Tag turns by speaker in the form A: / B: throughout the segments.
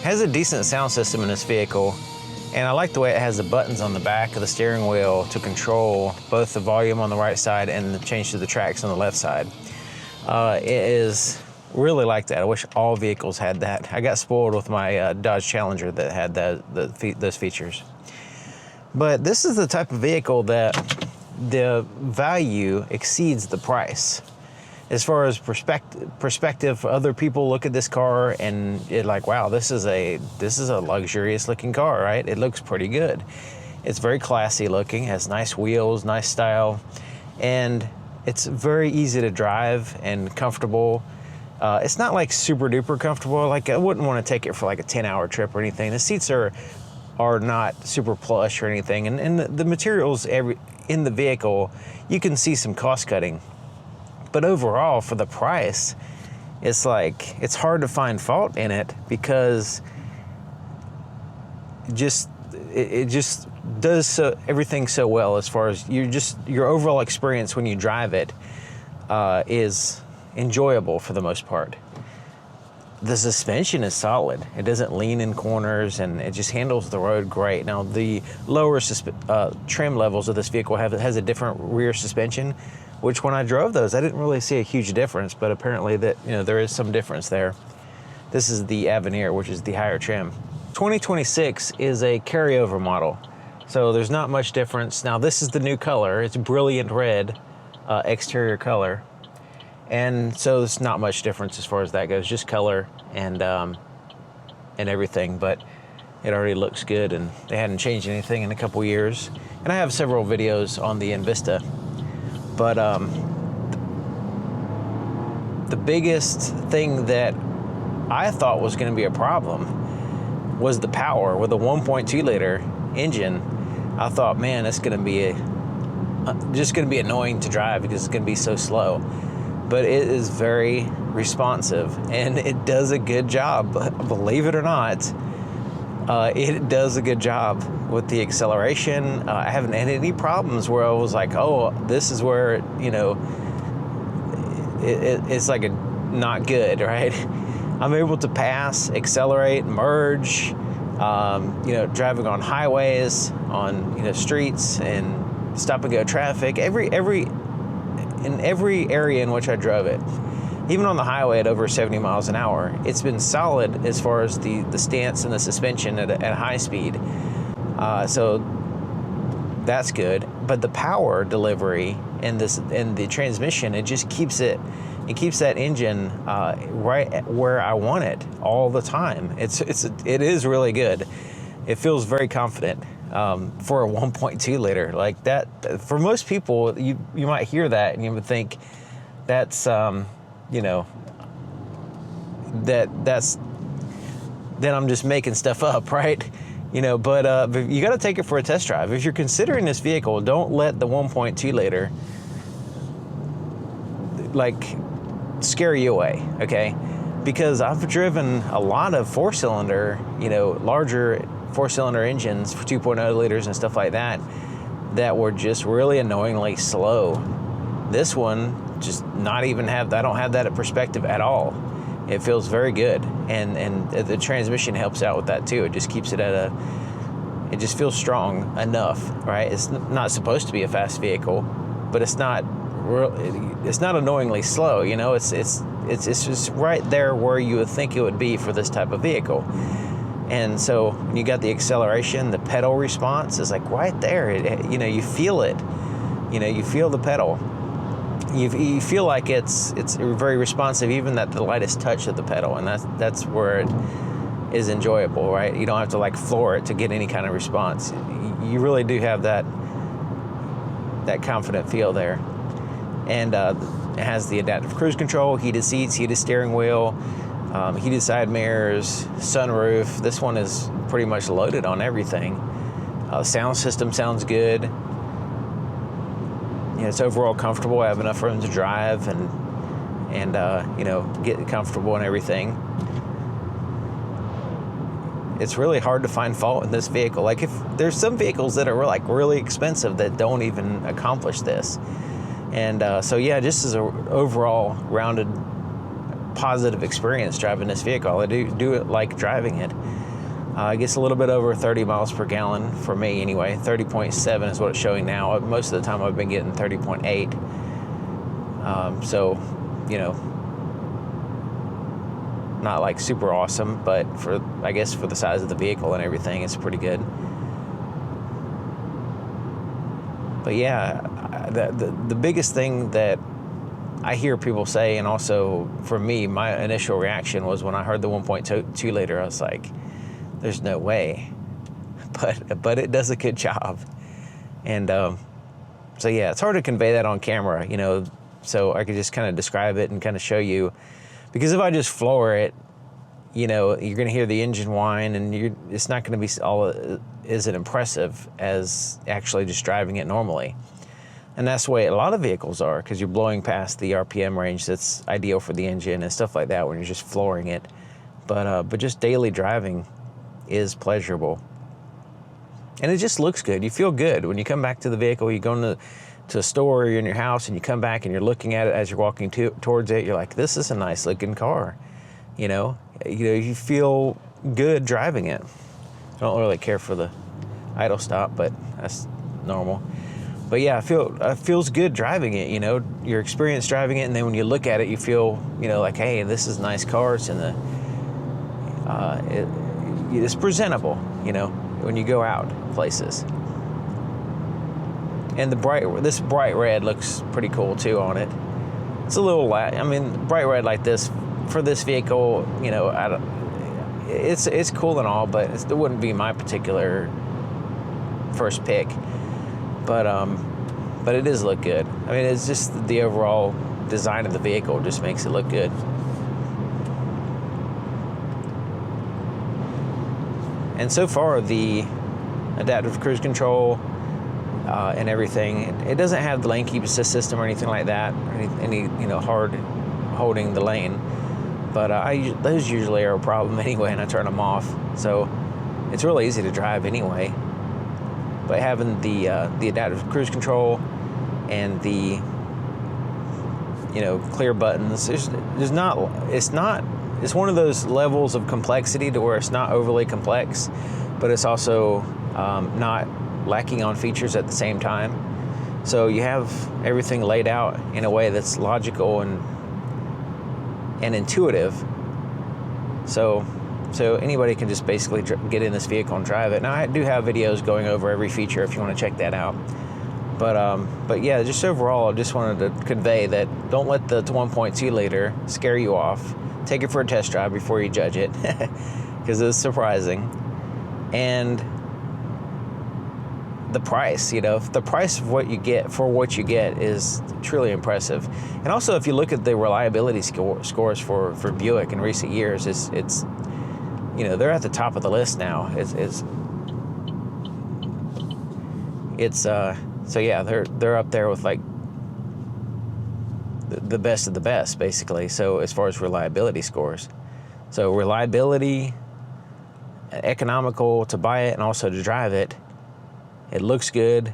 A: Has a decent sound system in this vehicle, and I like the way it has the buttons on the back of the steering wheel to control both the volume on the right side and the change to the tracks on the left side. It is really like that. I wish all vehicles had that. I got spoiled with my Dodge Challenger that had those features. But this is the type of vehicle that the value exceeds the price. As far as perspective, other people look at this car and it's like, wow, this is a luxurious looking car, right? It looks pretty good. It's very classy looking, has nice wheels, nice style, and it's very easy to drive and comfortable. It's not like super duper comfortable. Like I wouldn't want to take it for like a 10-hour trip or anything. The seats are not super plush or anything, and the materials in the vehicle, you can see some cost cutting. But overall, for the price, it's like, it's hard to find fault in it because it just does everything so well as far as your overall experience when you drive it is enjoyable for the most part. The suspension is solid. It doesn't lean in corners and it just handles the road great. Now the lower trim levels of this vehicle has a different rear suspension, which when I drove those, I didn't really see a huge difference, but apparently there is some difference there. This is the Avenir, which is the higher trim. 2026 is a carryover model, so there's not much difference. Now this is the new color. It's brilliant red exterior color, and so there's not much difference as far as that goes, just color and everything, but it already looks good, and they hadn't changed anything in a couple years. And I have several videos on the Envista. But the biggest thing that I thought was going to be a problem was the power. With a 1.2 liter engine, I thought, man, it's going to be just going to be annoying to drive because it's going to be so slow. But it is very responsive and it does a good job. Believe it or not, it does a good job with the acceleration. I haven't had any problems where I was like, oh, this is where, it's like a not good, right? I'm able to pass, accelerate, merge, driving on highways, on, streets and stop and go traffic, in every area in which I drove it. Even on the highway at over 70 miles an hour, it's been solid as far as the stance and the suspension at high speed. So that's good. But the power delivery and the transmission, it just keeps that engine right where I want it all the time. It is really good. It feels very confident for a 1.2 liter like that. For most people, you might hear that and you would think that's then I'm just making stuff up, right? But you got to take it for a test drive. If you're considering this vehicle, don't let the 1.2 liter scare you away, okay? Because I've driven a lot of four-cylinder, larger four-cylinder engines for 2.0 liters and stuff like that were just really annoyingly slow. This one just I don't have that perspective at all. It feels very good, and the transmission helps out with that too. It just keeps it it just feels strong enough, right? It's not supposed to be a fast vehicle, but it's not annoyingly slow. It's just right there where you would think it would be for this type of vehicle. And so when you got the acceleration, the pedal response is like right there. You feel it. You feel the pedal. You feel like it's very responsive, even at the lightest touch of the pedal, and that's where it is enjoyable, right? You don't have to floor it to get any kind of response. You really do have that confident feel there. And it has the adaptive cruise control, heated seats, heated steering wheel, heated side mirrors, sunroof. This one is pretty much loaded on everything. Sound system sounds good. It's overall comfortable. I have enough room to drive and get comfortable and everything. it's really hard to find fault in this vehicle. Like, if there's some vehicles that are like really expensive that don't even accomplish this. And so yeah, just as an overall rounded positive experience driving this vehicle. I do like driving it. It gets a little bit over 30 miles per gallon for me anyway. 30.7 is what it's showing now. Most of the time I've been getting 30.8. So, you know, not like super awesome, but I guess for the size of the vehicle and everything, it's pretty good. But yeah, the biggest thing that I hear people say, and also for me, my initial reaction was when I heard the 1.2 liter, I was like, there's no way. But it does a good job. And so yeah, it's hard to convey that on camera, you know, so I could just kind of describe it and kind of show you. Because if I just floor it, you know, you're going to hear the engine whine, and it's not going to be all as impressive as actually just driving it normally. And that's the way a lot of vehicles are, because you're blowing past the RPM range that's ideal for the engine and stuff like that when you're just flooring it. But just daily driving is pleasurable. And it just looks good. You feel good. When you come back to the vehicle, you go to a store, or you're in your house, and you come back and you're looking at it as you're walking towards it, you're like, this is a nice looking car. You know, you feel good driving it. I don't really care for the idle stop, but that's normal. But yeah, it feels good driving it, you know, your experience driving it, and then when you look at it, you feel, you know, like, hey, this is a nice car. It's it's presentable, you know, when you go out places. And this bright red looks pretty cool too on it. It's a little, bright red like this for this vehicle, you know, it's cool and all, but it wouldn't be my particular first pick. But it does look good. I mean, it's just the overall design of the vehicle just makes it look good. And so far, the adaptive cruise control and everything, it doesn't have the lane keep assist system or anything like that, or any you know, hard holding the lane. But those usually are a problem anyway, and I turn them off. So it's really easy to drive anyway. But having the adaptive cruise control and the, you know, clear buttons, it's one of those levels of complexity to where it's not overly complex, but it's also not lacking on features at the same time. So you have everything laid out in a way that's logical and intuitive. So anybody can just basically get in this vehicle and drive it. Now, I do have videos going over every feature if you want to check that out. But yeah, just overall, I just wanted to convey that don't let the 1.2 liter scare you off. Take it for a test drive before you judge it, because it's surprising. And the price, you know, the price of what you get for what you get is truly impressive. And also, if you look at the reliability scores for Buick in recent years, it's you know, they're at the top of the list now. So yeah, they're up there with like the best of the best, basically. So as far as reliability scores, so reliability, economical to buy it and also to drive it. It looks good,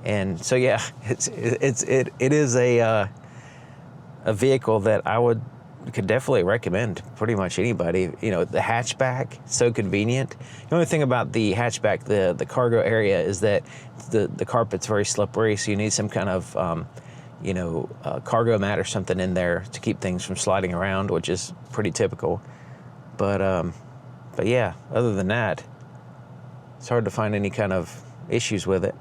A: and so yeah, it is a vehicle that could definitely recommend to pretty much anybody. You know, the hatchback, so convenient. The only thing about the hatchback, the cargo area, is that the carpet's very slippery, so you need some kind of cargo mat or something in there to keep things from sliding around, which is pretty typical. But yeah, other than that, it's hard to find any kind of issues with it.